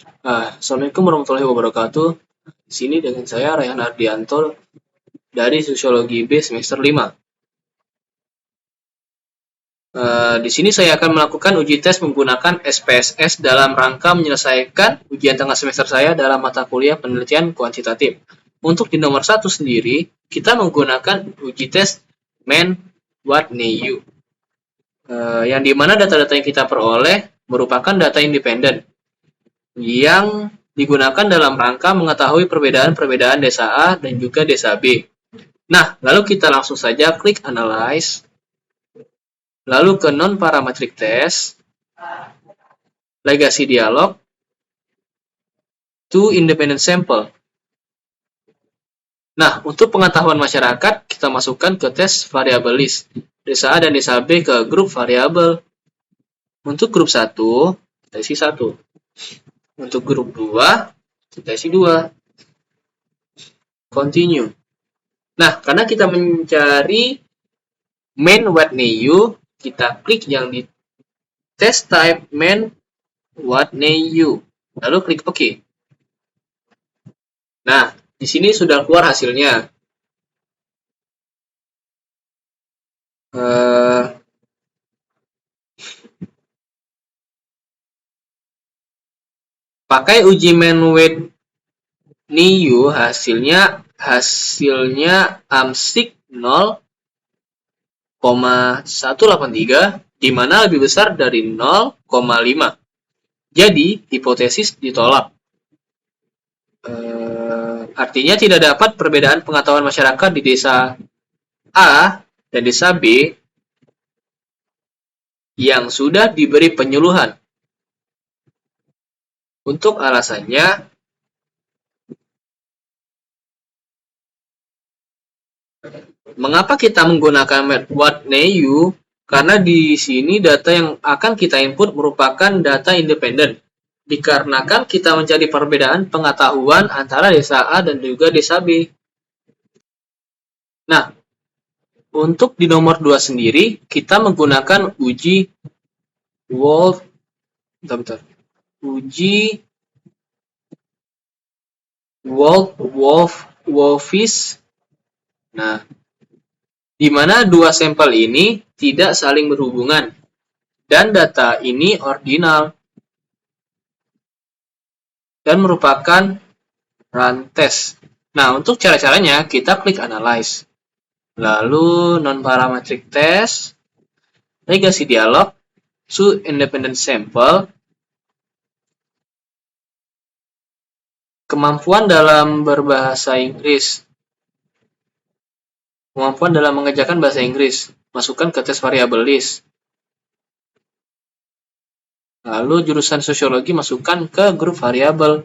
Assalamualaikum warahmatullahi wabarakatuh. Di sini dengan saya Rayhan Ardianto dari Sosiologi B semester 5. Di sini saya akan melakukan uji tes menggunakan SPSS dalam rangka menyelesaikan ujian tengah semester saya dalam mata kuliah penelitian kuantitatif. Untuk di nomor 1 sendiri, kita menggunakan uji tes MEN WAT-NEU. Yang dimana data-data yang kita peroleh merupakan data independen yang digunakan dalam rangka mengetahui perbedaan-perbedaan desa A dan juga desa B. Nah, lalu kita langsung saja klik Analyze, lalu ke Non-Parametric Test, Legacy Dialog, to Independent Sample. Nah, untuk pengetahuan masyarakat, kita masukkan ke tes variabel list. Desa A dan desa B ke grup variabel. Untuk grup 1, kita isi 1. Untuk grup 2, kita isi 2. Continue. Nah, karena kita mencari MEN WAT-NEU, kita klik yang di test type MEN WAT-NEU. Lalu klik OK. Nah, di sini sudah keluar hasilnya. Pakai uji MEN WAT-NEU hasilnya AMSIC 0,183 di mana lebih besar dari 0,5. Jadi, hipotesis ditolak. Artinya tidak dapat perbedaan pengetahuan masyarakat di desa A dan desa B yang sudah diberi penyuluhan. Untuk alasannya, mengapa kita menggunakan WAT-NEU? Karena di sini data yang akan kita input merupakan data independen. Dikarenakan kita mencari perbedaan pengetahuan antara desa A dan juga desa B. Nah, untuk di nomor 2 sendiri, kita menggunakan uji Wolff-Wolffish. Nah, di mana dua sampel ini tidak saling berhubungan dan data ini ordinal dan merupakan run test. Nah, untuk cara-caranya kita klik Analyze. Lalu Non-Parametric Test, Legacy Dialog, to Independent Sample, kemampuan dalam berbahasa Inggris. Kemampuan dalam mengerjakan bahasa Inggris. Masukkan ke tes variabel list. Lalu jurusan sosiologi masukkan ke grup variabel.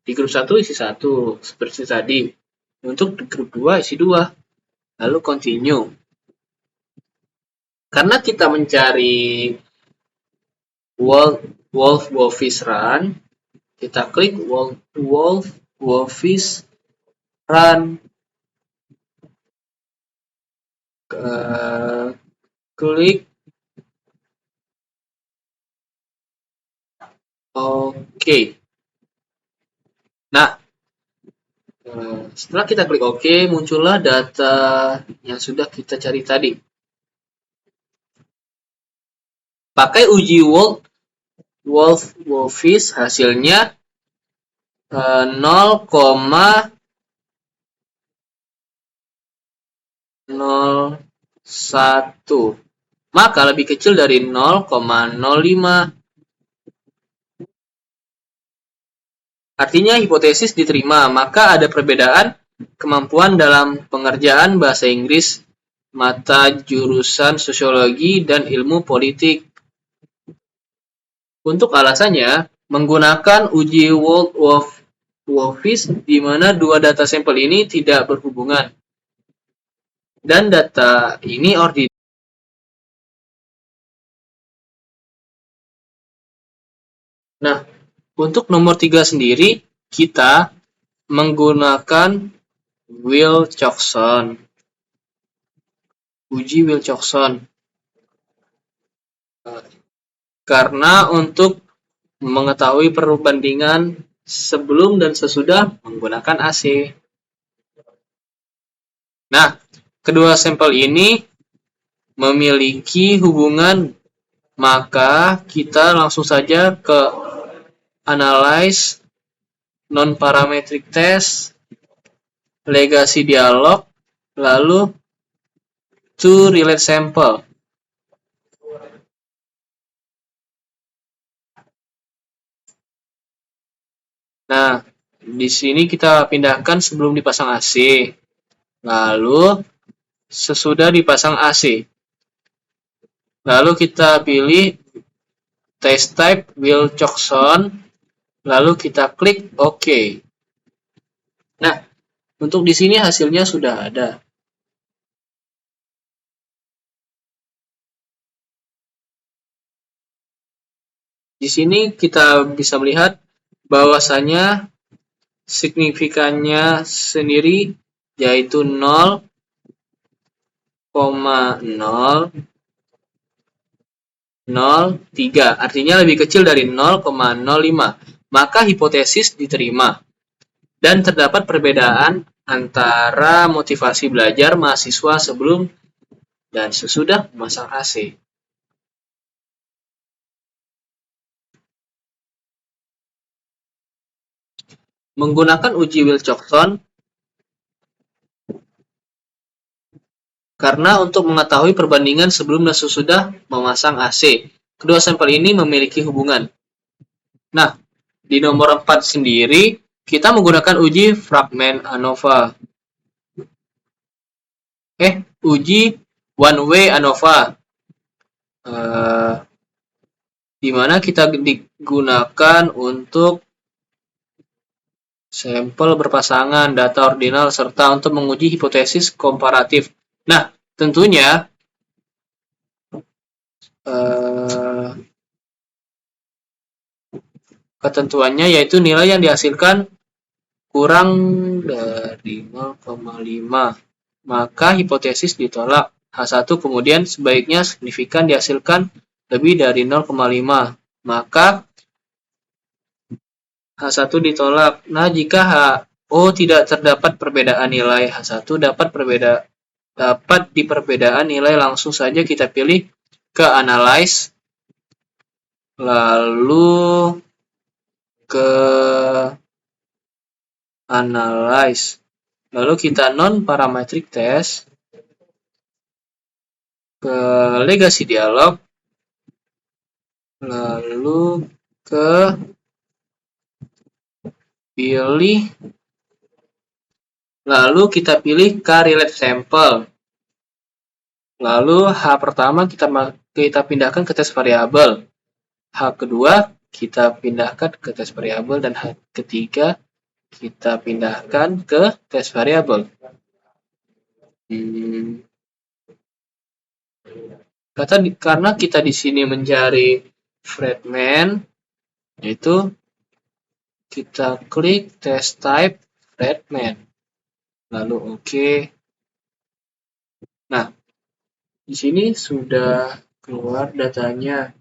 Di grup 1 isi 1, seperti tadi. Untuk di grup 2 isi 2. Lalu continue. Karena kita mencari Wolff-Wolffish Run, kita klik Wolff-Wolffish Run. Klik OK. Nah, setelah kita klik OK, muncullah data yang sudah kita cari tadi. Pakai uji Wolff-Wolffish hasilnya 0,01. Maka lebih kecil dari 0,05. Artinya hipotesis diterima, maka ada perbedaan kemampuan dalam pengerjaan bahasa Inggris mata jurusan sosiologi dan ilmu politik. Untuk alasannya, menggunakan uji Wolff-Wolffish di mana dua data sampel ini tidak berhubungan. Dan data ini ordinal. Nah, untuk nomor 3 sendiri, kita menggunakan Wilcoxon. Uji Wilcoxon. Karena untuk mengetahui perbandingan sebelum dan sesudah menggunakan AC. Nah, kedua sampel ini memiliki hubungan, maka kita langsung saja ke analyze non-parametric test, legasi dialog, lalu to relate sample. Nah, di sini kita pindahkan sebelum dipasang AC, lalu sesudah dipasang AC. Lalu kita pilih test type Wilcoxon, lalu kita klik OK. Nah, untuk di sini hasilnya sudah ada. Di sini kita bisa melihat bahwasanya signifikannya sendiri yaitu 0,003, artinya lebih kecil dari 0,05. Maka hipotesis diterima dan terdapat perbedaan antara motivasi belajar mahasiswa sebelum dan sesudah memasang AC. Menggunakan uji Wilcoxon karena untuk mengetahui perbandingan sebelum dan sesudah memasang AC. Kedua sampel ini memiliki hubungan. Nah, di nomor 4 sendiri, kita menggunakan uji fragment ANOVA. Uji one way ANOVA. Di mana kita digunakan untuk sampel berpasangan, data ordinal, serta untuk menguji hipotesis komparatif. Nah, tentunya ketentuannya yaitu nilai yang dihasilkan kurang dari 0,5. Maka hipotesis ditolak. H1 kemudian sebaiknya signifikan dihasilkan lebih dari 0,5. Maka H1 ditolak. Nah, jika HO tidak terdapat perbedaan nilai H1 dapat di perbedaan nilai, langsung saja kita pilih ke analyze, lalu ke analyze, lalu kita non-parametric test, ke legasi dialog, lalu ke pilih, lalu kita pilih correlate sample. Lalu H pertama kita pindahkan ke tes variabel. H kedua kita pindahkan ke tes variabel, dan H ketiga kita pindahkan ke tes variabel. Karena kita di sini mencari fragment, yaitu kita klik test type fragment, lalu OK. Nah, di sini sudah keluar datanya.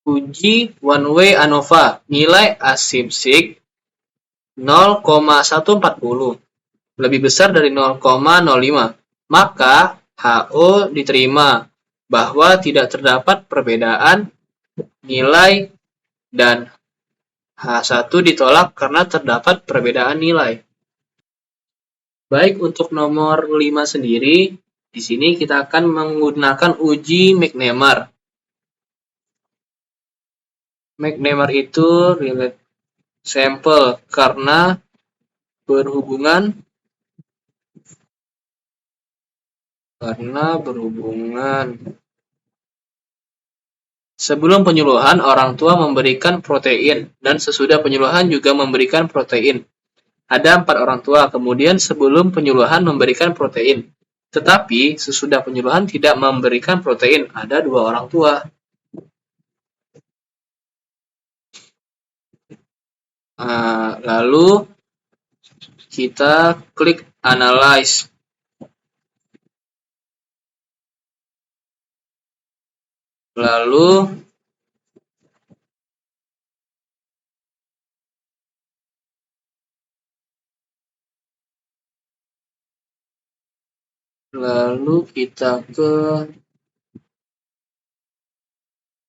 Uji one way ANOVA, nilai asymsik 0,140, lebih besar dari 0,05. Maka HO diterima bahwa tidak terdapat perbedaan nilai, dan H1 ditolak karena terdapat perbedaan nilai. Baik, untuk nomor 5 sendiri, di sini kita akan menggunakan uji McNemar. McNemar itu relate sample karena berhubungan sebelum penyuluhan orang tua memberikan protein dan sesudah penyuluhan juga memberikan protein. Ada 4 orang tua, kemudian sebelum penyuluhan memberikan protein, tetapi sesudah penyuluhan tidak memberikan protein. Ada 2 orang tua. Lalu kita klik analyze. Lalu kita ke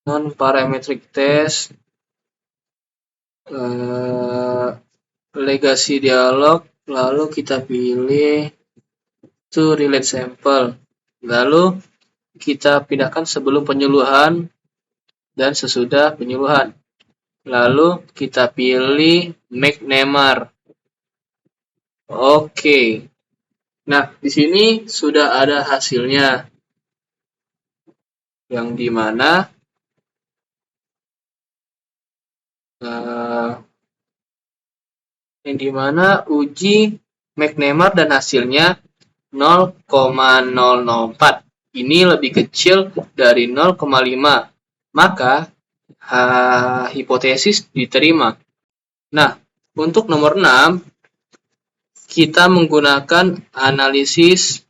non-parametric test, legacy dialog, lalu kita pilih to relate sample, lalu kita pindahkan sebelum penyuluhan dan sesudah penyuluhan, lalu kita pilih make namer. Oke. Nah, di sini sudah ada hasilnya, yang dimana uji make namer dan hasilnya 0,004. Ini lebih kecil dari 0,5. Maka hipotesis diterima. Nah, untuk nomor 6 kita menggunakan analisis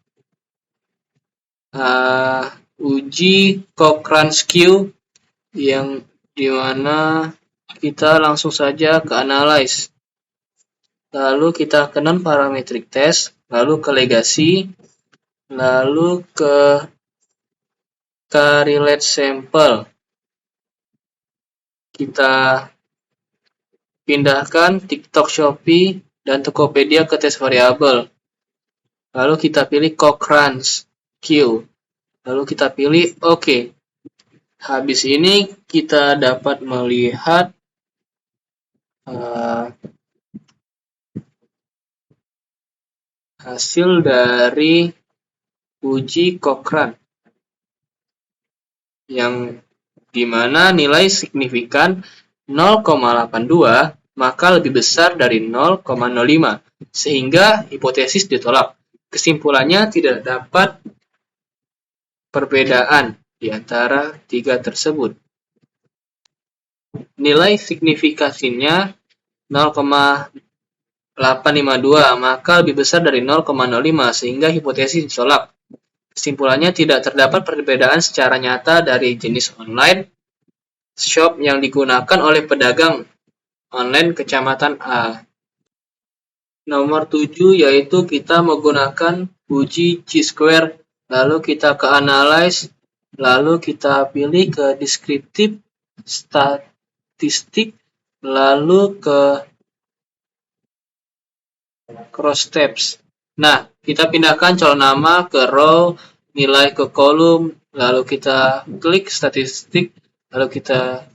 uji Cochrane-Q, yang dimana kita langsung saja ke analyze. Lalu kita ke non-parametric test, lalu ke legacy, lalu ke correlate sample. Kita pindahkan TikTok, Shopee, dan Tokopedia ke test variabel. Lalu kita pilih Cochrane-Q. Lalu kita pilih OK. Habis ini kita dapat melihat hasil dari uji Cochrane, yang dimana nilai signifikan 0,82 maka lebih besar dari 0,05, sehingga hipotesis ditolak. Kesimpulannya tidak dapat perbedaan di antara tiga tersebut. Nilai signifikasinya 0,852 maka lebih besar dari 0,05, sehingga hipotesis ditolak. Kesimpulannya tidak terdapat perbedaan secara nyata dari jenis online shop yang digunakan oleh pedagang online kecamatan A. Nomor 7 yaitu kita menggunakan uji chi-square, lalu kita ke analyze, lalu kita pilih ke descriptive statistik, lalu ke cross steps. Nah, kita pindahkan column nama ke row, nilai ke kolom, lalu kita klik statistik, lalu kita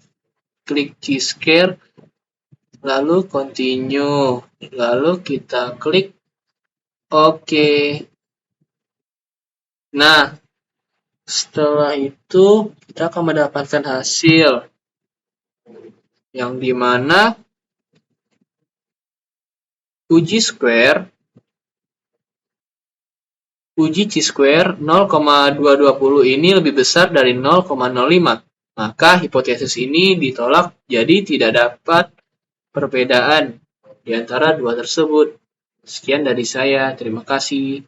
klik chi-square, lalu continue, lalu kita klik OK. Nah, setelah itu kita akan mendapatkan hasil, yang dimana uji chi-square 0,220 ini lebih besar dari 0,05. Maka hipotesis ini ditolak, jadi tidak dapat perbedaan di antara dua tersebut. Sekian dari saya, terima kasih.